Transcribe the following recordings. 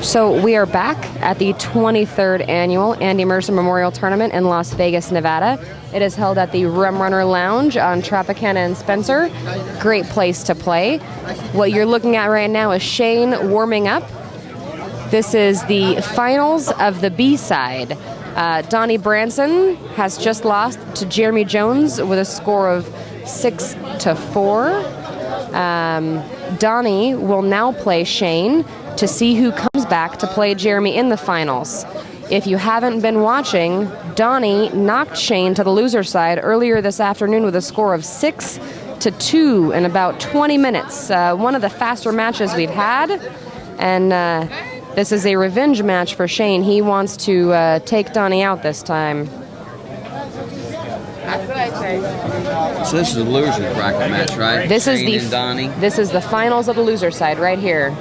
So we are back at the 23rd annual Andy Mercer Memorial Tournament in Las Vegas, Nevada. It is held at the Rum Runner Lounge on Tropicana and Spencer. Great place to play. What you're looking at right now is Shane warming up. This is the finals of the B-side. Donny Branson has just lost to Jeremy Jones with a score of 6-4. Donny will now play Shane to see who comes back to play Jeremy in the finals. If you haven't been watching, Donny knocked Shane to the loser side earlier this afternoon with a score of 6-2 in about 20 minutes. One of the faster matches we've had, and this is a revenge match for Shane. He wants to take Donny out this time. So this is a loser bracket match, right? This Shane is and Donny. This is the finals of the loser side right here.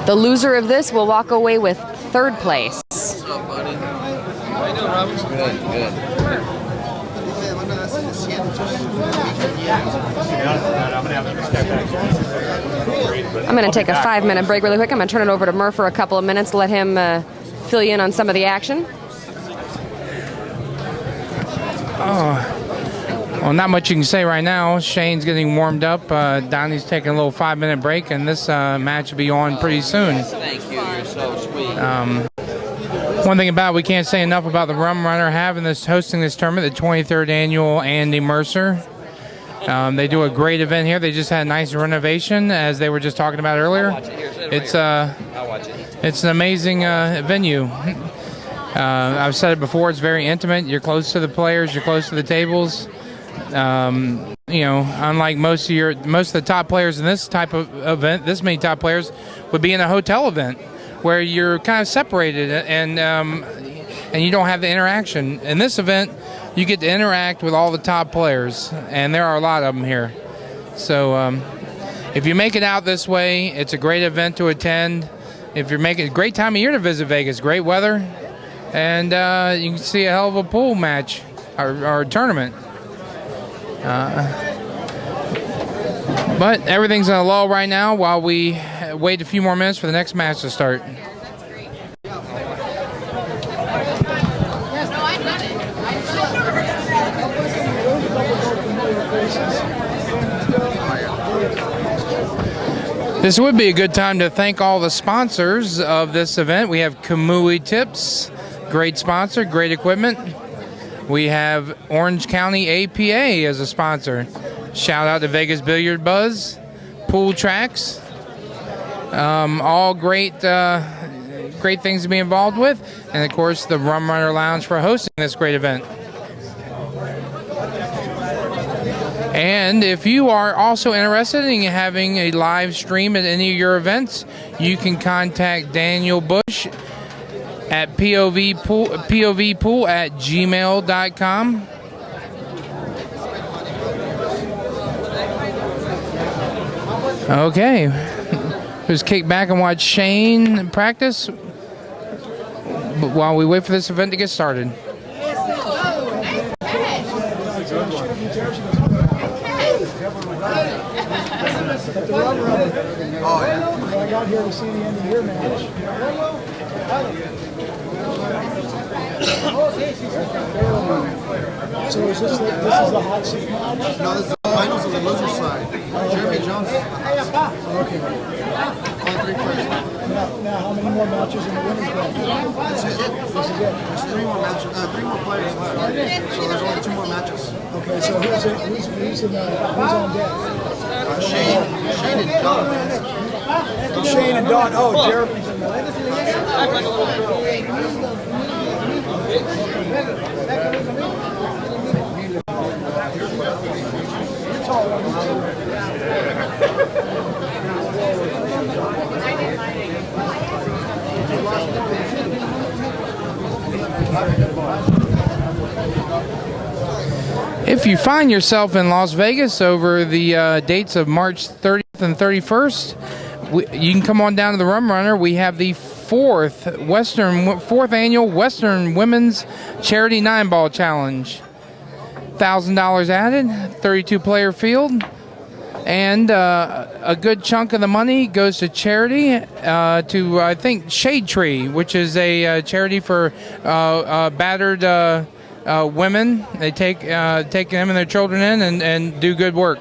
The loser of this will walk away with third place. What's up, buddy? How you doing, Robert? Good, good. I'm going to take a 5-minute break really quick. I'm going to turn it over to Murph for a couple of minutes to let him fill you in on some of the action. Well, not much you can say right now. Shane's getting warmed up. Donny's taking a little 5-minute break, and this match will be on pretty soon. Thank you. You're so sweet. One thing about we can't say enough about the Rum Runner hosting this tournament, the 23rd annual Andy Mercer. They do a great event here. They just had a nice renovation, as they were just talking about earlier. It's an amazing venue. I've said it before. It's very intimate. You're close to the players. You're close to the tables. You know, unlike most of the top players in this type of event, this many top players would be in a hotel event where you're kind of separated and you don't have the interaction. In this event, you get to interact with all the top players, and there are a lot of them here. So if you make it out this way, it's a great event to attend. If you're making a great time of year to visit Vegas, great weather, and you can see a hell of a pool match or tournament. But everything's in a lull right now while we wait a few more minutes for the next match to start. This would be a good time to thank all the sponsors of this event. We have Kamui Tips, great sponsor, great equipment. We have Orange County APA as a sponsor. Shout out to Vegas Billiard Buzz, Pool Tracks. All great things to be involved with. And, of course, the Rum Runner Lounge for hosting this great event. And if you are also interested in having a live stream at any of your events, you can contact Daniel Busch at povpool@gmail.com. Okay, just kick back and watch Shane practice while we wait for this event to get started. Oh, yeah. I got here to see the end of the year match. So is this the hot seat match? No, this is the finals of the loser side. Jeremy Jones. Okay. All three players. Now, how many more matches in the winners bracket? This is it. There's three more players left. So there's only 2 more matches. Okay, so who's on deck? Shane and Don. Shane and Don. Oh, Jeremy's in there. If you find yourself in Las Vegas over the dates of March 30th and 31st, you can come on down to the Rum Runner. We have the fourth annual Western Women's Charity 9-Ball Challenge. $1,000 added, 32-player field. And a good chunk of the money goes to charity, to, I think, Shade Tree, which is a charity for battered women. They take them and their children in and do good work.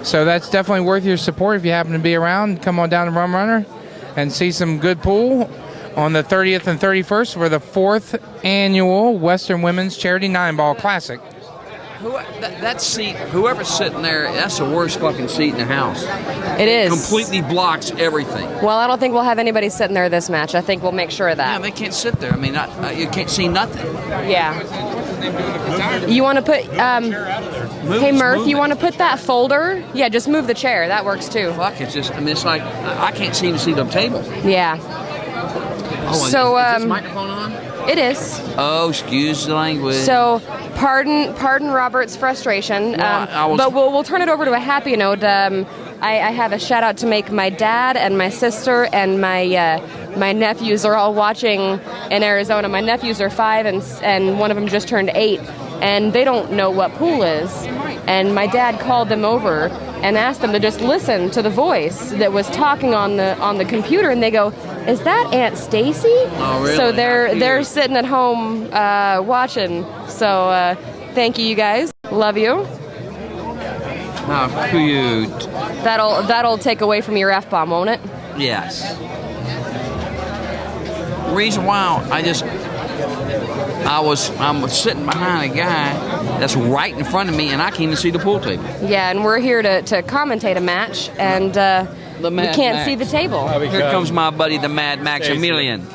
So that's definitely worth your support if you happen to be around. Come on down to Rum Runner and see some good pool on the 30th and 31st for the 4th annual Western Women's Charity 9-Ball Classic. That seat, whoever's sitting there, that's the worst fucking seat in the house. It is. Completely blocks everything. Well, I don't think we'll have anybody sitting there this match. I think we'll make sure of Yeah, that. they can't sit there. I mean, you can't see nothing. Yeah. You want to put, hey Murph, you want to put that folder? Yeah, just move the chair. That works too. Fuck, it's just, I mean, it's like, I can't seem to see the table. Yeah. Oh, So, is this microphone on? It is. Oh, excuse the language. So, pardon Robert's frustration, but we'll turn it over to a happy note. I have a shout out to make. My dad and my sister and my nephews are all watching in Arizona. My nephews are 5 and one of them just turned 8, and they don't know what pool is. And my dad called them over and asked them to just listen to the voice that was talking on the computer, and they go, "Is that Aunt Stacy?" Oh, really? So they're sitting at home watching. So thank you guys. Love you. How cute. That'll take away from your F-bomb, won't it? Yes. Reason why I'm sitting behind a guy that's right in front of me, and I can't even see the pool table. Yeah, and we're here to commentate a match, and we Mad can't Max. see the table. Here comes my buddy, the Mad Maximilian.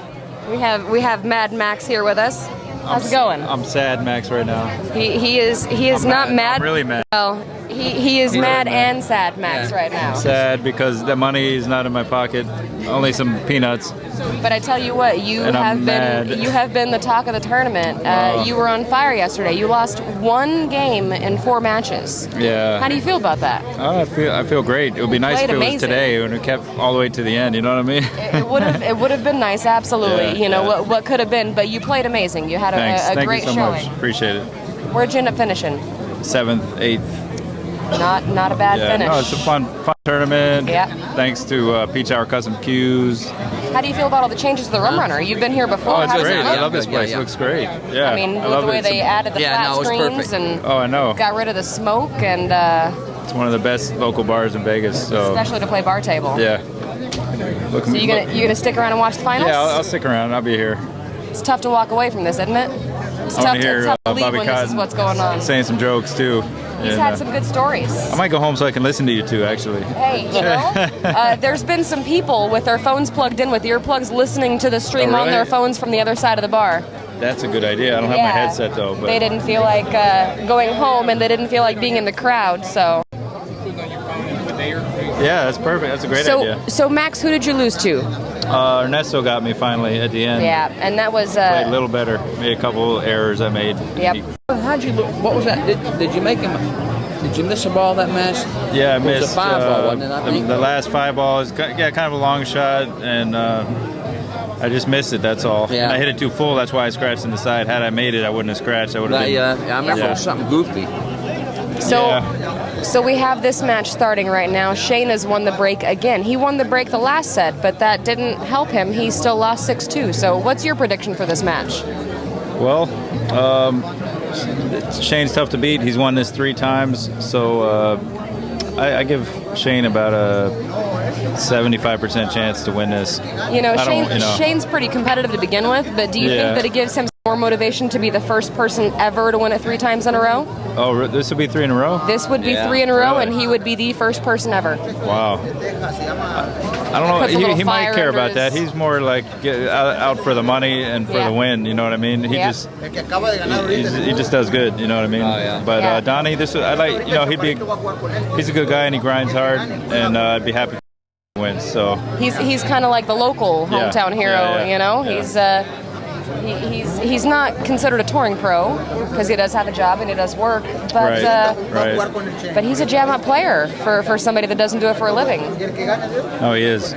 We have Mad Max here with us. How's it going? I'm sad, Max, right now. He is not mad. I'm really mad. Well, he is mad and sad, Max, right now. Sad because the money is not in my pocket. Only some peanuts. But I tell you what, you And I'm have been the talk of the tournament. You were on fire yesterday. You lost 1 game in 4 matches. Yeah. How do you feel about that? I feel great. It would be nice if played it was amazing. today and it kept all the way to the end. You know what I mean? It would have been nice, absolutely. Yeah, you know yeah. what could have been, but you played amazing. You had Thanks. a Thank great you so showing. much. Appreciate it. Where'd you end up finishing? 7th, 8th. Not a bad Yeah. finish. No, it's a fun tournament. Yeah. Thanks to Peach Hour Custom Cues. How do you feel about all the changes to the Rum Runner? You've been here before. Oh, it's How does great. it I look? love this place. Yeah. It looks great. Yeah. I mean, I look love the way it. they added the flat no, it's screens perfect. and Oh, I know. got rid of the smoke, and It's one of the best local bars in Vegas. So especially to play bar table. yeah. So you gonna stick around and watch the finals? Yeah, I'll stick around. I'll be here. It's tough to walk away from this, isn't it? It's I tough want to hear to leave Bobby when this is Cotton what's going on. saying some jokes too. He's And, had some good stories. I might go home so I can listen to you too. Actually. Hey, you know, there's been some people with their phones plugged in with earplugs listening to the stream Oh, on really? their phones from the other side of the bar. That's a good idea. I don't have my headset though. But They didn't feel like going home, and they didn't feel like being in the crowd. So, yeah, that's perfect. That's a great idea. so Max, who did you lose to? Ernesto got me finally at the end. Yeah, and that was Played a little better. Made a couple errors I made. Yep. How'd you look? What was that? Did you make him? Did you miss a ball that match? Yeah, I It was a missed 5-ball, wasn't it, I think? the last 5 balls. Yeah, kind of a long shot, and I just missed it. That's all. Yeah. And I hit it too full. That's why I scratched in the side. Had I made it, I wouldn't have scratched. I would have been. I remember it was something goofy. So, Yeah. so we have this match starting right now. Shane has won the break again. He won the break the last set, but that didn't help him. He still lost 6-2. So, what's your prediction for this match? Well, Shane's tough to beat. He's won this 3 times, so I give Shane about a 75% chance to win this. You know, I don't- Shane's pretty competitive to begin with, but do you Yeah. think that it gives him more motivation to be the first person ever to win it 3 times in a row? Oh, this would be 3 in a row? This would be Yeah. 3 in a row, Really? and he would be the first person ever. Wow. I don't Puts a know. little He might fire care under about that. his- He's more like out for the money and for Yeah. the win. You know what I mean? He Yeah. just he just does good. You know what I mean? Oh, yeah. But Yeah. Donny, I like. You know, he's a good guy and he grinds hard, and I'd be happy to win. So He's kind of like the local Yeah. hometown hero, Yeah, yeah. you know? Yeah. He's not considered a touring pro because he does have a job and he does work, but right. but he's a jam up player for somebody that doesn't do it for a living. Oh, he is.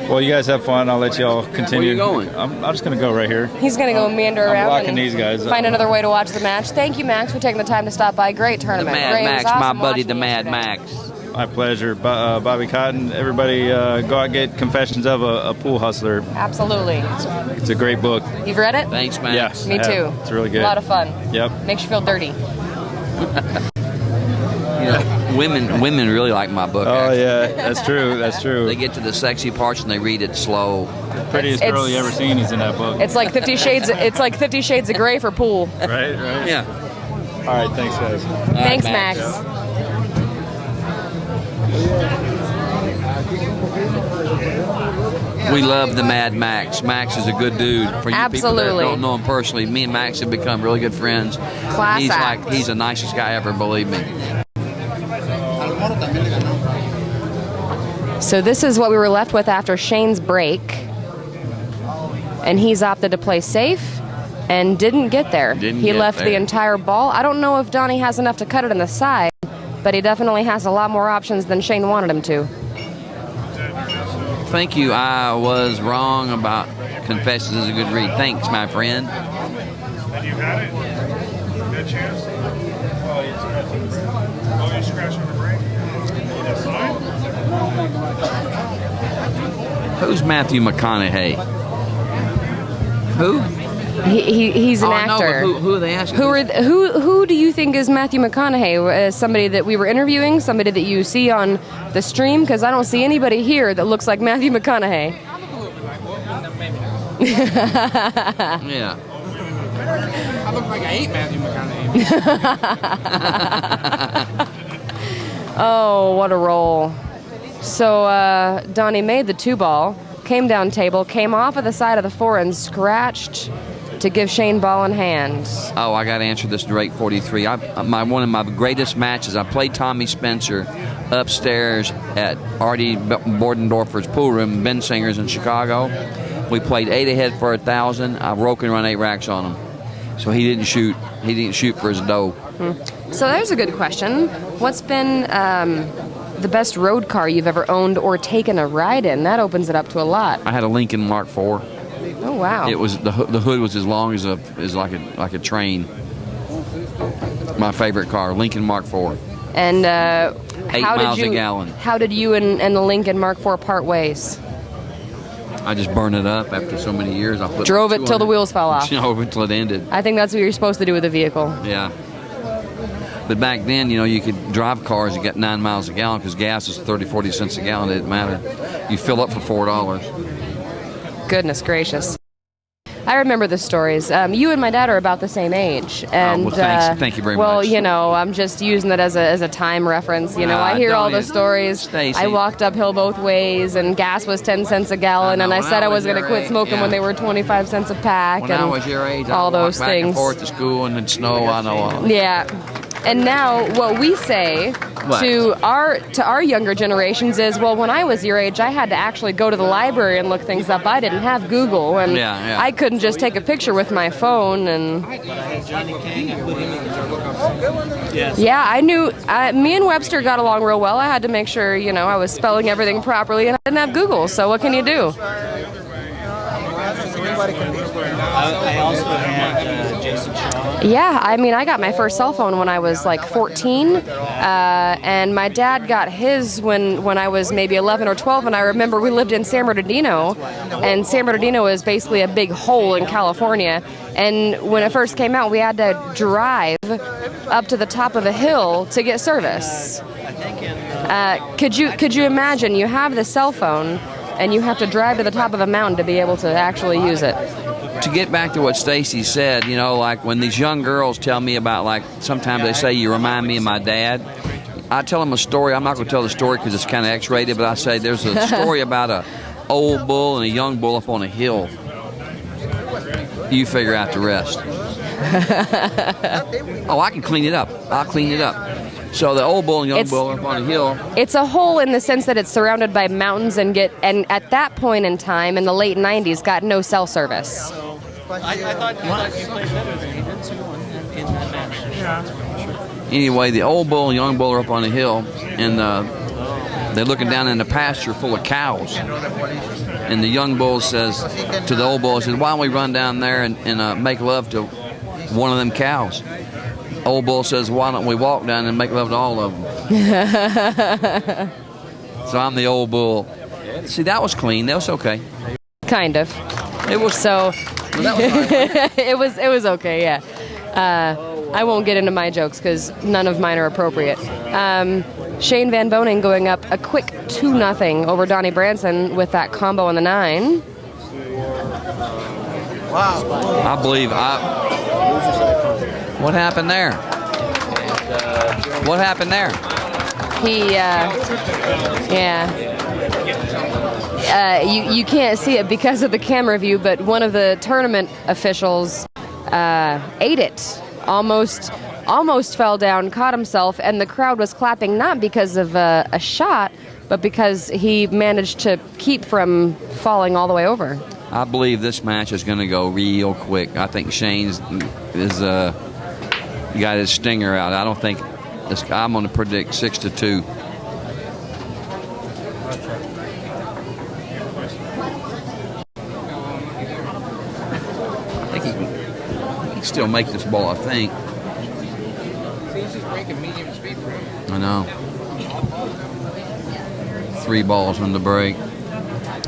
Well, you guys have fun. I'll let y'all continue. Where you going? I'm just going to go right here. He's going to go meander I'm around blocking and these guys. find another way to watch the match. Thank you, Max, for taking the time to stop by. Great The tournament. Mad Great. It Max, was awesome my buddy, watching the you Mad yesterday. Max. My pleasure. Bobby Cotton, everybody go out and get Confessions of a Pool Hustler. Absolutely. It's a great book. You've read it? Thanks, Max. Yeah, Me I have. too. It's really good. A lot of fun. Yep. Makes you feel dirty. You know, women really like my book. Oh, actually. yeah. That's true. That's true. They get to the sexy parts and they read it slow. Prettiest girl you ever seen is in that book. It's like 50 Shades. It's like 50 Shades of Grey for pool. Right? Yeah. All right. Thanks, guys. Thanks, Max. We love the Mad Max. Max is a good dude. For you people that Absolutely. don't know him personally, me and Max have become really good friends. Class He's act. he's the nicest guy ever, believe me. So this is what we were left with after Shane's break. And he's opted to play safe and didn't get there. Didn't he get left the there. entire ball. I don't know if Donny has enough to cut it in the side, but he definitely has a lot more options than Shane wanted him to. Thank you. I was wrong about Confessions is a good read. Thanks, my friend. And you had it? Good chance? Oh, you scratched on the brake? That's fine. Who's Matthew McConaughey? Who? He's an Oh, actor. No, but who are they asking? Who do you think is Matthew McConaughey? Somebody that we were interviewing, somebody that you see on the stream? Because I don't see anybody here that looks like Matthew McConaughey. Yeah. I look like I ate Matthew McConaughey. Oh, what a roll. So Donny made the 2-ball, came down table, came off of the side of the 4 and scratched to give Shane ball in hand. Oh, I got to answer this direct 43. One of my greatest matches, I played Tommy Spencer upstairs at Artie Bordendorfer's pool room, Ben Singer's in Chicago. We played 8 ahead for 1,000. I broke and run 8 racks on him. So he didn't shoot. He didn't shoot for his dough. So there's a good question. What's been the best road car you've ever owned or taken a ride in? That opens it up to a lot. I had a Lincoln Mark IV. Oh wow! It was the hood was as long as like a train. My favorite car, Lincoln Mark IV. And 8 miles a gallon. How did you and the Lincoln Mark IV part ways? I just burned it up after so many years. I put Drove like it till the 200 wheels fell off. Drove it till it ended. I think that's what you're supposed to do with a vehicle. Yeah. But back then, you could drive cars and get 9 miles a gallon because gas is 30, 40 cents a gallon. It didn't matter. You fill up for $4. Goodness gracious. I remember the stories. You and my dad are about the same age, and well, thanks. Thank you very well, much. I'm just using it as a time reference. I hear all the stories. Stacey. I walked uphill both ways, and gas was 10 cents a gallon, I know. and I When said I I was was going to your quit age, smoking yeah. when they were 25 cents a pack. When and I was your age, I all those walked back things. and forth to school in the snow. I know all. Yeah. And now what we say What? to our younger generations is, well, when I was your age, I had to actually go to the library and look things up. I didn't have Google, and Yeah. I couldn't just take a picture with my phone. And yeah, I knew. Me and Webster got along real well. I had to make sure, I was spelling everything properly, and I didn't have Google. So what can you do? I also had Jason Shaw. Yeah, I got my first cell phone when I was like 14, and my dad got his when I was maybe 11 or 12, and I remember we lived in San Bernardino, and San Bernardino is basically a big hole in California, and when it first came out, we had to drive up to the top of a hill to get service. Could you imagine, you have the cell phone, and you have to drive to the top of a mountain to be able to actually use it? To get back to what Stacy said, like when these young girls tell me about, like, sometimes they say you remind me of my dad. I tell them a story. I'm not going to tell the story because it's kind of X-rated, but I say there's a story about a old bull and a young bull up on a hill. You figure out the rest. Oh, I can clean it up. I'll clean it up. So the old bull and young bull up on a hill. It's a hole in the sense that it's surrounded by mountains and at that point in time in the late 90s got no cell service. I thought you played better than he did too in that match. Anyway, the old bull and young bull are up on a hill, and They're looking down in the pasture full of cows. And the young bull says to the old bull, says, why don't we run down there and make love to one of them cows? Old bull says, why don't we walk down and make love to all of them? So I'm the old bull. See, that was clean. That was okay. Kind of. It was So well, that was all right. it was okay, yeah. I won't get into my jokes because none of mine are appropriate. Shane VanBoening going up a quick 2-0 over Donny Branson with that combo on the 9. I believe what happened there? What happened there? You can't see it because of the camera view, but one of the tournament officials ate it. Almost fell down, caught himself, and the crowd was clapping not because of a shot, but because he managed to keep from falling all the way over. I believe this match is going to go real quick. I think Shane's got his stinger out. I don't think I'm going to predict 6-2. I think he can still make this ball, I think. He's just breaking medium speed for him. I know. 3 balls on the break.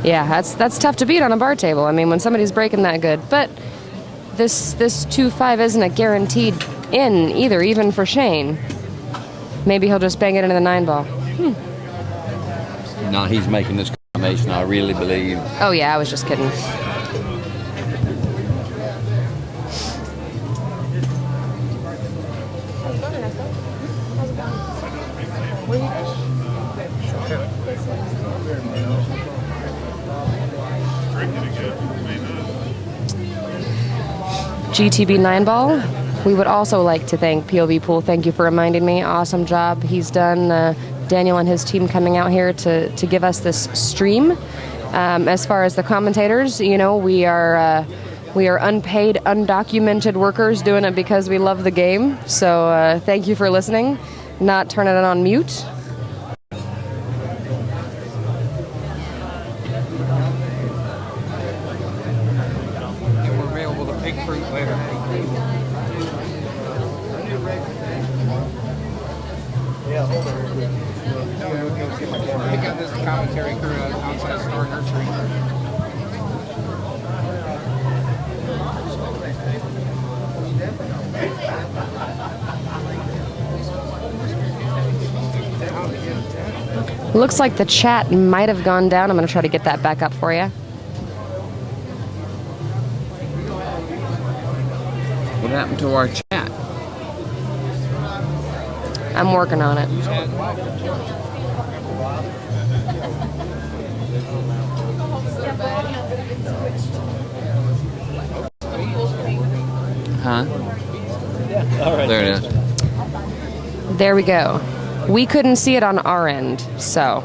Yeah, that's tough to beat on a bar table. I mean, when somebody's breaking that good. But this 2-5 isn't a guaranteed in either, even for Shane. Maybe he'll just bang it into the 9 ball. No, he's making this combination, I really believe. Oh, yeah, I was just kidding. GTB 9 ball. We would also like to thank POV Pool. Thank you for reminding me. Awesome job he's done. Daniel and his team coming out here to give us this stream. As far as the commentators, you know, we are unpaid, undocumented workers doing it because we love the game. So thank you for listening. Not turning it on mute. We're available to pick fruit later. Pick up this commentary crew outside Star Nursery. Looks like the chat might have gone down. I'm going to try to get that back up for you. What happened to our chat? I'm working on it. Huh? There it is. There we go. We couldn't see it on our end, so.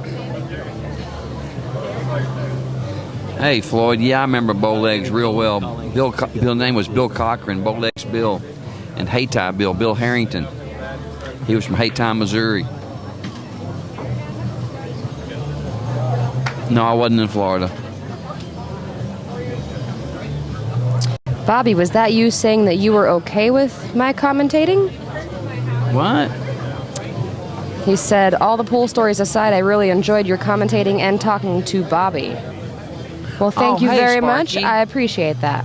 Hey, Floyd. Yeah, I remember Bowlegs real well. Bill's name was Bill Cochran, Bowlegs Bill, and Hayti Bill Harrington. He was from Hayti, Missouri. No, I wasn't in Florida. Bobby, was that you saying that you were okay with my commentating? What? He said, all the pool stories aside, I really enjoyed your commentating and talking to Bobby. Well, thank you hey, very Sparky. much. I appreciate that.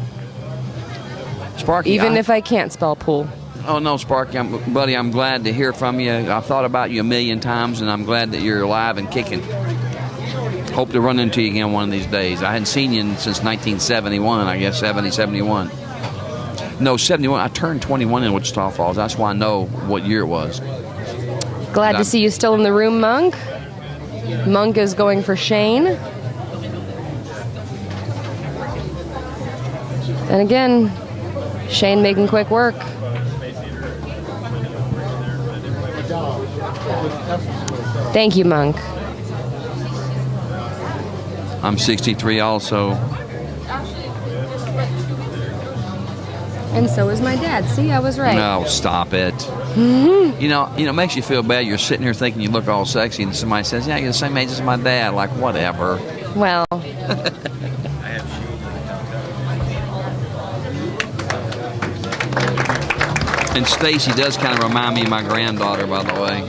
Sparky. Even if I can't spell pool. Oh, no, Sparky. Buddy, I'm glad to hear from you. I've thought about you a million times, and I'm glad that you're alive and kicking. Hope to run into you again one of these days. I hadn't seen you since 1971, I guess, 71. No, 71. I turned 21 in Wichita Falls. That's why I know what year it was. Glad to see you still in the room, Monk. Monk is going for Shane. And again, Shane making quick work. Thank you, Monk. I'm 63 also. And so is my dad. See, I was right. No, stop it. You know, it makes you feel bad. You're sitting here thinking you look all sexy, and somebody says, "Yeah, you're the same age as my dad." Like, whatever. Well, And Stacy does kind of remind me of my granddaughter, by the way.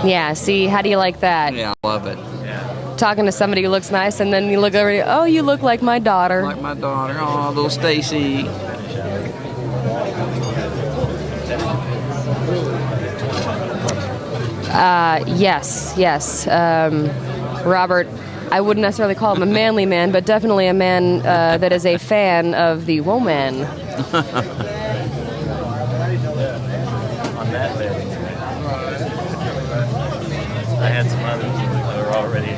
yeah. See, how do you like that? Yeah, I love it. Talking to somebody who looks nice, and then you look over, oh, you look like my daughter. Like my daughter. Oh, little Stacy. Yes. Robert, I wouldn't necessarily call him a manly man, but definitely a man that is a fan of the woman. On that bed. I had some others that were already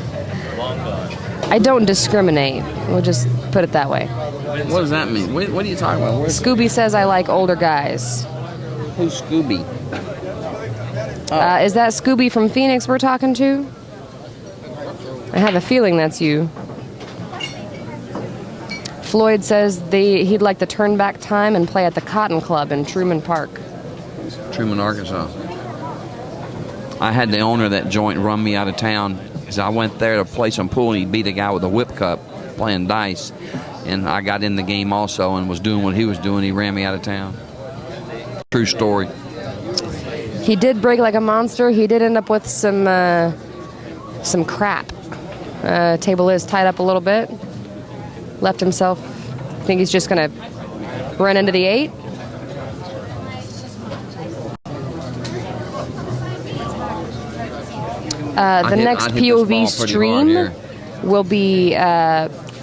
long gone. I don't discriminate. We'll just put it that way. What does that mean? What are you talking about? Scooby says I like older guys. Who's Scooby? Is that Scooby from Phoenix we're talking to? I have a feeling that's you. Floyd says he'd like to turn back time and play at the Cotton Club in Truman Park. Truman, Arkansas. I had the owner of that joint run me out of town because I went there to play some pool and he beat a guy with a whip cup playing dice. And I got in the game also and was doing what he was doing. He ran me out of town. True story. He did break like a monster. He did end up with some crap. Table is tied up a little bit. Left himself. I think he's just going to run into the 8. The next POV stream will be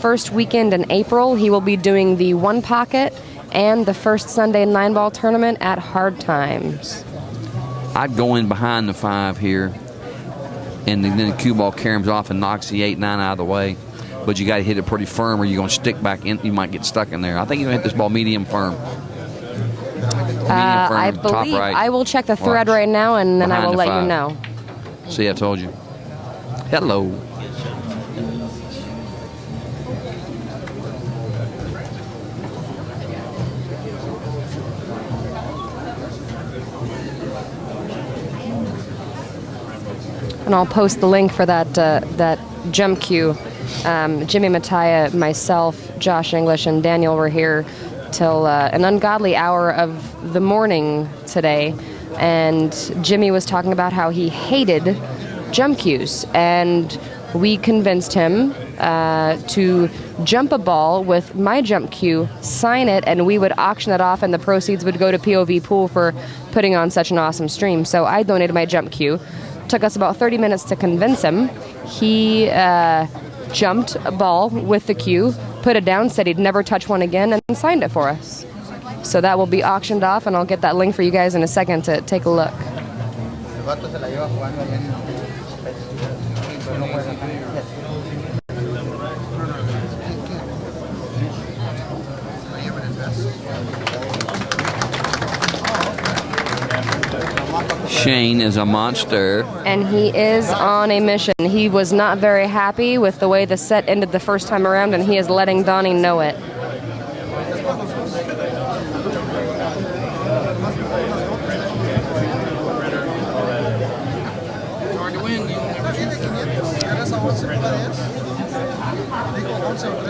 first weekend in April. He will be doing the 1 pocket and the first Sunday 9-ball tournament at Hard Times. I'd go in behind the 5 here, and then the cue ball caroms off and knocks the 8, 9 out of the way. But you got to hit it pretty firm, or you're going to stick back in. You might get stuck in there. I think you're going to hit this ball medium firm. I believe. top right. I will check the thread right now, and then I will let you know. See, I told you. Hello. And I'll post the link for that jump cue. Jimmy Mattia, myself, Josh English, and Daniel were here till an ungodly hour of the morning today. And Jimmy was talking about how he hated jump cues. And we convinced him to jump a ball with my jump cue, sign it, and we would auction it off, and the proceeds would go to POV Pool for putting on such an awesome stream. So I donated my jump cue. Took us about 30 minutes to convince him. He jumped a ball with the cue, put it down, said he'd never touch one again, and signed it for us. So that will be auctioned off, and I'll get that link for you guys in a second to take a look. Shane is a monster. And he is on a mission. He was not very happy with the way the set ended the first time around, and he is letting Donny know it.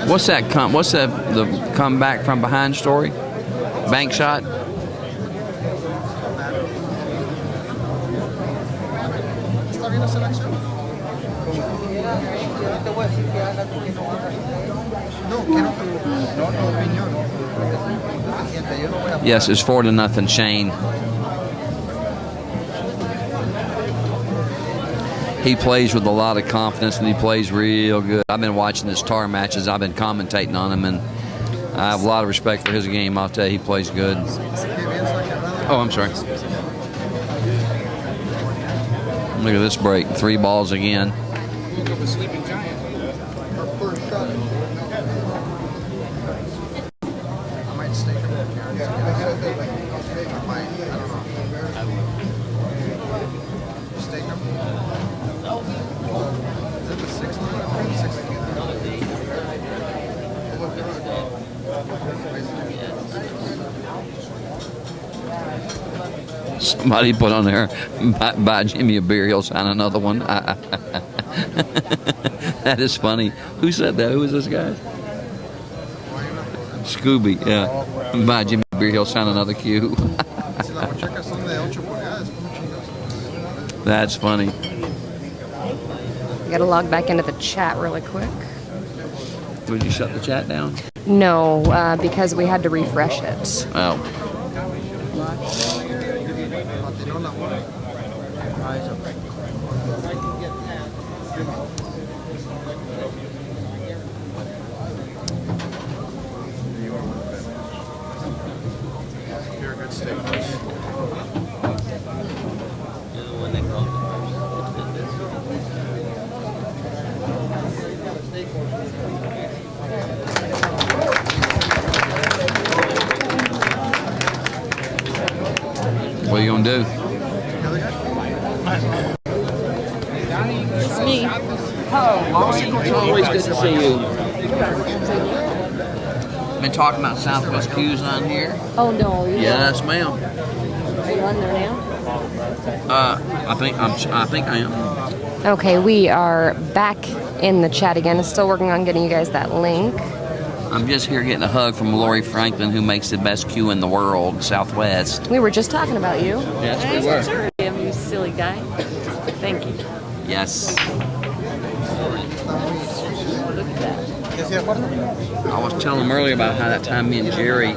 What's that? What's the comeback from behind story? Bank shot. Yes, it's 4-0, Shane. He plays with a lot of confidence, and he plays real good. I've been watching his tar matches. I've been commentating on him, and I have a lot of respect for his game. I'll tell you, he plays good. Oh, I'm sorry. Look at this break. 3 balls again. Woke up a sleeping giant. Our first shot. I might stake him. I might. I don't know. Stake him? Is it the 6th one? I think 6th. Somebody put on there, buy Jimmy a beer, he'll sign another one. That is funny. Who said that? Who was this guy? Scooby, yeah. Buy Jimmy a beer, he'll sign another cue. That's funny. You gotta log back into the chat really quick. Would you shut the chat down? No, because we had to refresh it. Oh. You're a good steak. What are you gonna do? It's me. Always good to see you. Been talking about Southwest Q's on here. Oh no. Yes, ma'am. Are you on there now? I think I am. Okay, we are back in the chat again. Still working on getting you guys that link. I'm just here getting a hug from Lori Franklin, who makes the best Q in the world, Southwest. We were just talking about you. Yes, we were. Damn, you silly guy. Thank you. Yes. Look at that. I was telling him earlier about how that time me and Jerry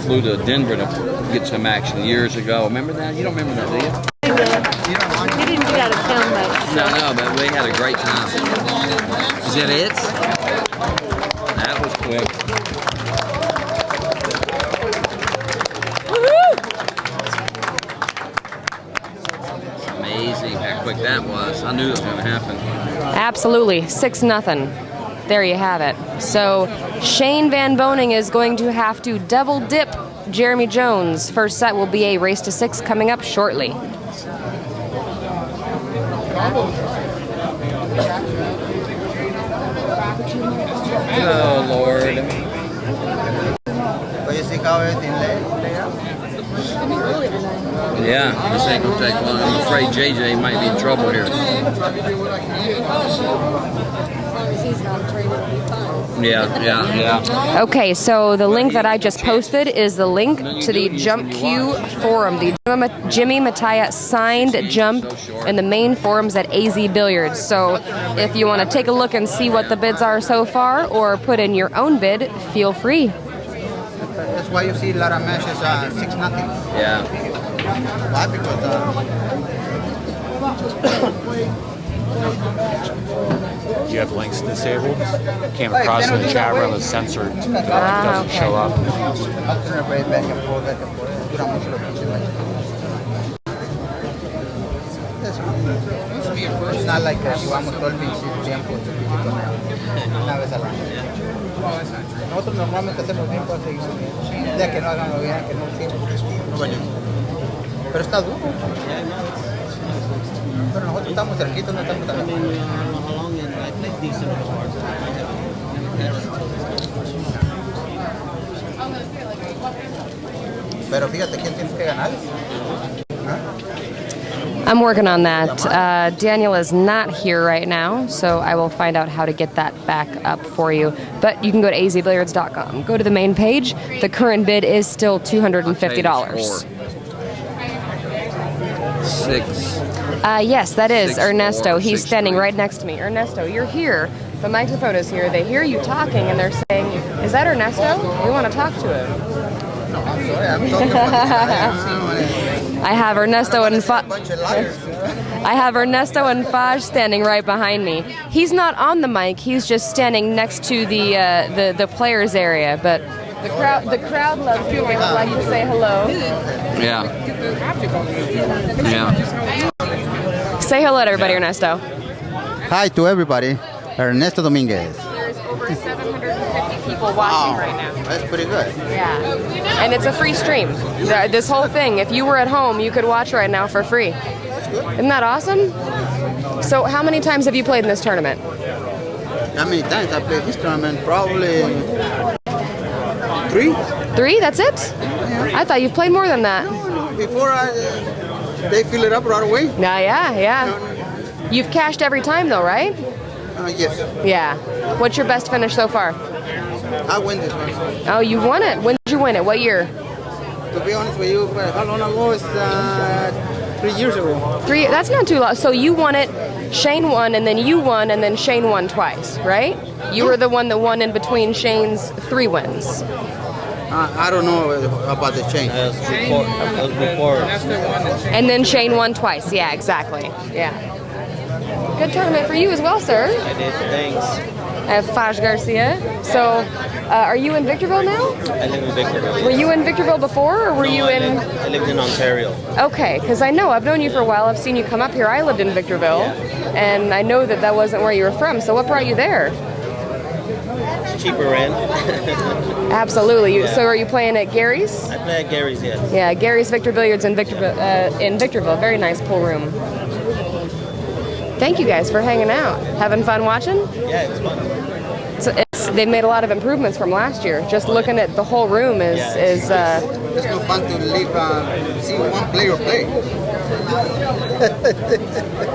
flew to Denver to get some action years ago. Remember that? You don't remember that, do you? He didn't get out of town much. No, but we had a great time. Is that it? That was quick. Amazing how quick that was. I knew it was going to happen. Absolutely. 6-0. There you have it. So Shane VanBoening is going to have to double dip Jeremy Jones. First set will be a race to 6 coming up shortly. Oh, Lord. Yeah, this ain't going to take long. I'm afraid JJ might be in trouble here. Yeah. Okay, so the link that I just posted is the link to the Jump Q forum, the Jimmy Mattia signed jump in the main forums at AZ Billiards. So if you want to take a look and see what the bids are so far or put in your own bid, feel free. That's why you see a lot of matches 6-0. Yeah. Why? Because You have links disabled. Came across in the chat room as censored. Doesn't show up. It's not like llevamos todo el tiempo una vez al año. Nosotros normalmente hacemos bien para seguir. Ya que no hagan lo bien, que no venimos. Pero está duro. Pero nosotros estamos cerquitos, no estamos tan lejos. Pero fíjate quién tienes que ganar. I'm working on that. Daniel is not here right now, so I will find out how to get that back up for you. But you can go to azbilliards.com. Go to the main page. The current bid is still $250. 6. Yes, that is 6-4, Ernesto. He's standing 6-3. right next to me. Ernesto, you're here. The microphone is here. They hear you talking, and they're saying, "Is that Ernesto? We want to talk to him." No, I'm sorry. I'm talking about I have Ernesto and I have Ernesto and Faj standing right behind me. He's not on the mic. He's just standing next to the players area. But the crowd loves you. They would like to say hello. Yeah. Yeah. Say hello to everybody, Ernesto. Hi to everybody. Ernesto Dominguez. There's over 750 people watching right now. That's pretty good. Yeah. And it's a free stream. This whole thing, if you were at home, you could watch right now for free. That's good. Isn't that awesome? So how many times have you played in this tournament? How many times I played this tournament? Probably 3. 3? That's it? I thought you played more than that. No, before they fill it up right away. Yeah. You've cashed every time though, right? Yes. Yeah. What's your best finish so far? I win this one. Oh, you won it. When did you win it? What year? To be honest with you, how long ago? It's 3 years ago. That's not too long. So you won it, Shane won, and then you won, and then Shane won twice, right? You were the one that won in between Shane's 3 wins. I don't know about the change. That was before. And then Shane won twice. Yeah, exactly. Yeah. Good tournament for you as well, sir. I did, thanks. I have Faj Garcia. So, are you in Victorville now? I live in Victorville. Were you in Victorville before, or were you in? I lived in Ontario. Okay, because I know I've known you for a while. I've seen you come up here. I lived in Victorville, and I know that wasn't where you were from. So, what brought you there? Cheaper rent. Absolutely. So, are you playing at Gary's? I play at Gary's, yes. Yeah, Gary's Victor Billiards in Victorville. Very nice pool room. Thank you guys for hanging out. Having fun watching? Yeah, it's fun. They've made a lot of improvements from last year. Just looking at the whole room is it's no fun to leave see one player play.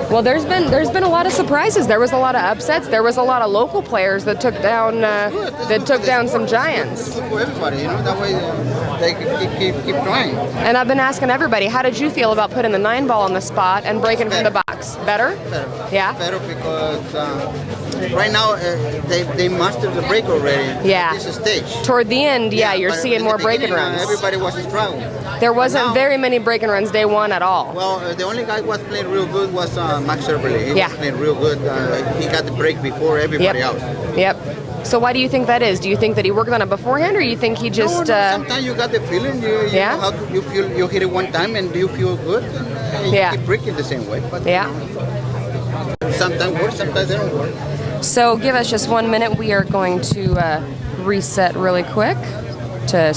Well, there's been a lot of surprises. There was a lot of upsets. There was a lot of local players that took down some giants. It's good for everybody, that way they keep trying. And I've been asking everybody, how did you feel about putting the 9-ball on the spot and breaking from the box? Better? Better. Yeah. Better because right now they mastered the break already. Yeah. At this stage. Toward the end, you're seeing more break-and runs. Everybody was struggling. There wasn't very many break-and runs day one at all. Well, the only guy who was playing real good was Max Serberly. He was playing real good. He got the break before everybody else. Yep. So why do you think that is? Do you think that he worked on it beforehand, or you think he just? No, sometimes you got the feeling. You know how you feel. You hit it one time and you feel good. And you keep breaking the same way. But sometimes works, sometimes they don't work. So give us just 1 minute. We are going to reset really quick to